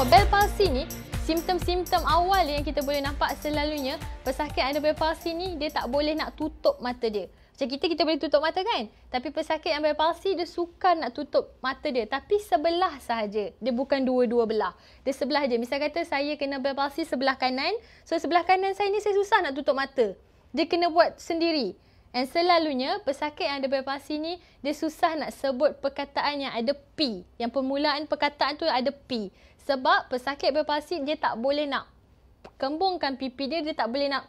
bahawa Bell palsy ni, simptom-simptom awal yang kita boleh nampak selalunya pesakit yang ada Bell palsy ni dia tak boleh nak tutup mata dia. Macam kita boleh tutup mata kan? Tapi pesakit yang Bell palsy dia sukar nak tutup mata dia. Tapi sebelah sahaja. Dia bukan dua-dua belah. Dia sebelah je. Misal kata saya kena Bell palsy sebelah kanan. So sebelah kanan saya ni saya susah nak tutup mata. Dia kena buat sendiri. Dan selalunya pesakit yang ada Bell palsy ni dia susah nak sebut perkataan yang ada P. Yang permulaan perkataan tu ada P. Sebab pesakit Bell palsy dia tak boleh nak kembungkan pipi dia. Dia tak boleh nak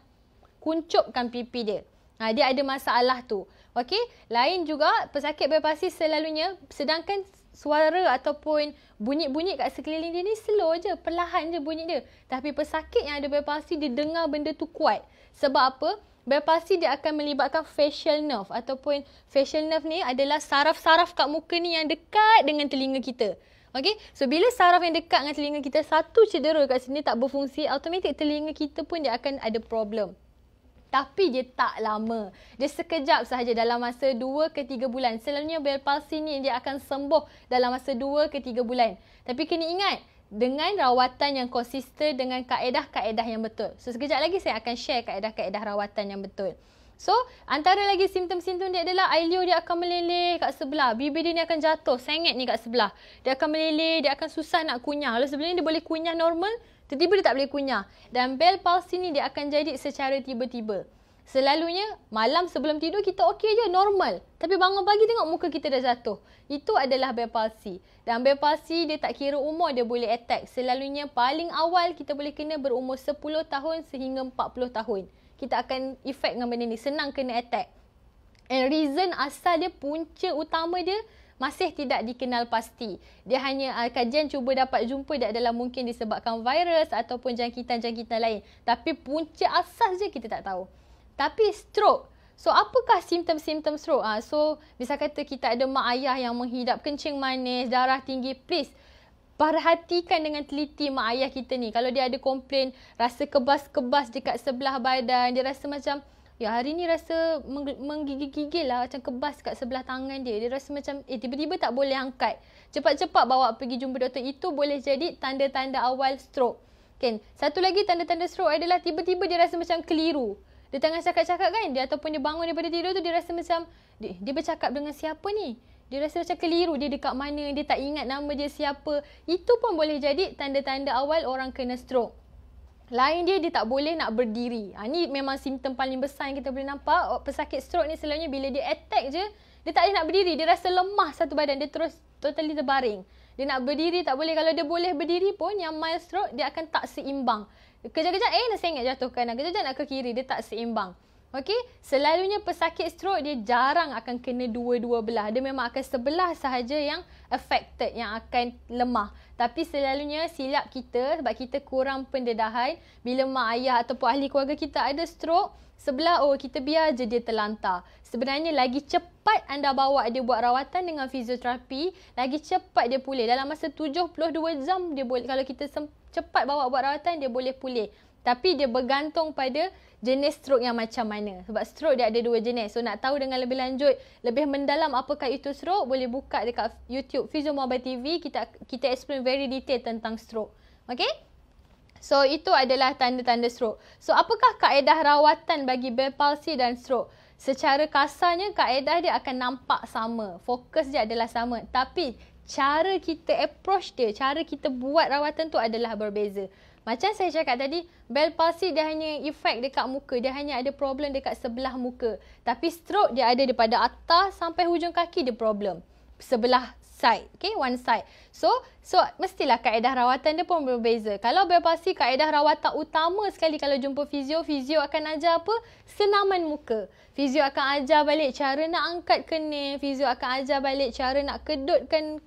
kuncupkan pipi dia. Dia ada masalah tu. Okey, lain juga pesakit Bell palsy selalunya sedangkan suara ataupun bunyi-bunyi kat sekeliling dia ni slow je, perlahan je bunyi dia. Tapi pesakit yang ada Bell palsy dia dengar benda tu kuat. Sebab apa? Bell palsy dia akan melibatkan facial nerve ataupun facial nerve ni adalah saraf-saraf kat muka ni yang dekat dengan telinga kita. Okey, so bila saraf yang dekat dengan telinga kita satu cedera kat sini tak berfungsi, automatik telinga kita pun dia akan ada problem. Tapi dia tak lama. Dia sekejap sahaja dalam masa 2 ke 3 bulan. Selalunya Bell palsy ni dia akan sembuh dalam masa 2 ke 3 bulan. Tapi kena ingat, dengan rawatan yang konsisten dengan kaedah-kaedah yang betul. So sekejap lagi saya akan share kaedah-kaedah rawatan yang betul. So antara lagi simptom-simptom dia adalah air liur dia akan meleleh kat sebelah. Bibir dia ni akan jatuh, sengit ni kat sebelah. Dia akan meleleh, dia akan susah nak kunyah. Kalau sebelum ni dia boleh kunyah normal, tiba-tiba dia tak boleh kunyah. Dan Bell palsy ni dia akan jadi secara tiba-tiba. Selalunya malam sebelum tidur kita okey je, normal. Tapi bangun pagi tengok muka kita dah jatuh. Itu adalah Bell palsy. Dan Bell palsy dia tak kira umur dia boleh attack. Selalunya paling awal kita boleh kena berumur 10 tahun sehingga 40 tahun. Kita akan efek dengan benda ni. Senang kena attack. And reason asal dia, punca utama dia masih tidak dikenal pasti. Dia hanya kajian cuba dapat jumpa dia adalah mungkin disebabkan virus ataupun jangkitan-jangkitan lain. Tapi punca asas je kita tak tahu. Tapi stroke. So apakah simptom-simptom stroke? So bisa kata kita ada mak ayah yang menghidap kencing manis, darah tinggi, please perhatikan dengan teliti mak ayah kita ni. Kalau dia ada komplain rasa kebas-kebas dekat sebelah badan, dia rasa macam ya hari ni rasa menggigil-gigil lah, macam kebas kat sebelah tangan dia. Dia rasa macam tiba-tiba tak boleh angkat. Cepat-cepat bawa pergi jumpa doktor. Itu boleh jadi tanda-tanda awal stroke. Kan? Satu lagi tanda-tanda stroke adalah tiba-tiba dia rasa macam keliru. Dia tengah cakap-cakap kan, dia ataupun dia bangun daripada tidur tu dia rasa macam dia bercakap dengan siapa ni? Dia rasa macam keliru, dia dekat mana, dia tak ingat nama dia siapa. Itu pun boleh jadi tanda-tanda awal orang kena stroke. Lain dia tak boleh nak berdiri. Ni memang simptom paling besar yang kita boleh nampak. Pesakit stroke ni selalunya bila dia attack je, dia tak boleh nak berdiri. Dia rasa lemah satu badan, dia terus totally terbaring. Dia nak berdiri tak boleh. Kalau dia boleh berdiri pun, yang mild stroke, dia akan tak seimbang. Kejap-kejap nak sengit jatuh kanan, kejap-kejap nak ke kiri, dia tak seimbang. Okey, selalunya pesakit stroke dia jarang akan kena dua-dua belah. Dia memang akan sebelah sahaja yang affected, yang akan lemah. Tapi selalunya silap kita sebab kita kurang pendedahan. Bila mak ayah ataupun ahli keluarga kita ada stroke, sebelah kita biar je dia terlantar. Sebenarnya lagi cepat anda bawa dia buat rawatan dengan fizioterapi, lagi cepat dia pulih. Dalam masa 72 jam dia boleh, kalau kita cepat bawa buat rawatan dia boleh pulih. Tapi dia bergantung pada jenis stroke yang macam mana. Sebab stroke dia ada 2 jenis. So nak tahu dengan lebih lanjut, lebih mendalam apakah itu stroke, boleh buka dekat YouTube Physio Mobile TV. Kita explain very detail tentang stroke. Okay? So itu adalah tanda-tanda stroke. So apakah kaedah rawatan bagi Bell palsy dan stroke? Secara kasarnya kaedah dia akan nampak sama. Fokus dia adalah sama. Tapi cara kita approach dia, cara kita buat rawatan tu adalah berbeza. Macam saya cakap tadi, Bell palsy dia hanya efek dekat muka. Dia hanya ada problem dekat sebelah muka. Tapi stroke dia ada daripada atas sampai hujung kaki dia problem. Sebelah side. Okay, one side. So mestilah kaedah rawatan dia pun berbeza. Kalau Bell palsy, kaedah rawatan utama sekali kalau jumpa fizio akan ajar apa? Senaman muka. Fizio akan ajar balik cara nak angkat kening. Fizio akan ajar balik cara nak kedutkan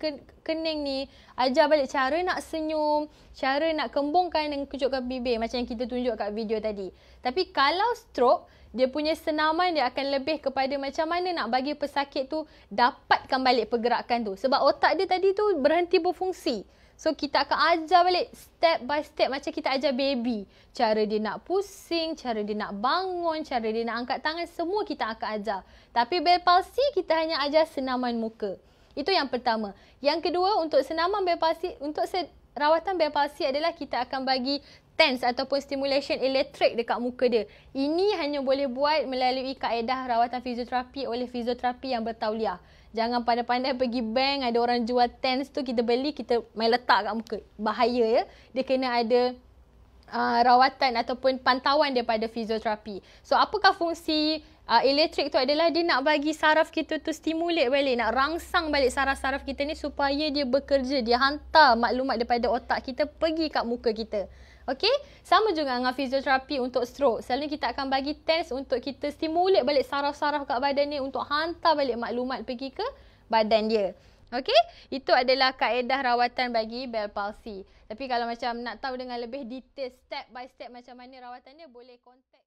kening ni. Ajar balik cara nak senyum. Cara nak kembungkan dan kejutkan bibir. Macam yang kita tunjuk kat video tadi. Tapi kalau stroke, dia punya senaman dia akan lebih kepada macam mana nak bagi pesakit tu dapatkan balik pergerakan tu. Sebab otak dia tadi tu berhenti berfungsi. So kita akan ajar balik step by step macam kita ajar baby. Cara dia nak pusing, cara dia nak bangun, cara dia nak angkat tangan, semua kita akan ajar. Tapi Bell palsy kita hanya ajar senaman muka. Itu yang pertama. Yang kedua, untuk senaman Bell palsy, untuk rawatan Bell palsy adalah kita akan bagi TENS ataupun stimulation elektrik dekat muka dia. Ini hanya boleh buat melalui kaedah rawatan fizioterapi oleh fizioterapi yang bertauliah. Jangan pandai-pandai pergi bank, ada orang jual TENS tu, kita beli, kita main letak kat muka. Bahaya ya. Dia kena ada rawatan ataupun pantauan daripada fizioterapi. So apakah fungsi elektrik tu adalah dia nak bagi saraf kita tu stimulate balik, nak rangsang balik saraf-saraf kita ni supaya dia bekerja, dia hantar maklumat daripada otak kita pergi kat muka kita. Okey, sama juga dengan fizioterapi untuk stroke. Selalunya kita akan bagi TENS untuk kita stimulate balik saraf-saraf kat badan ni untuk hantar balik maklumat pergi ke badan dia. Okey, itu adalah kaedah rawatan bagi Bell palsy. Tapi kalau macam nak tahu dengan lebih detail step by step macam mana rawatannya, boleh contact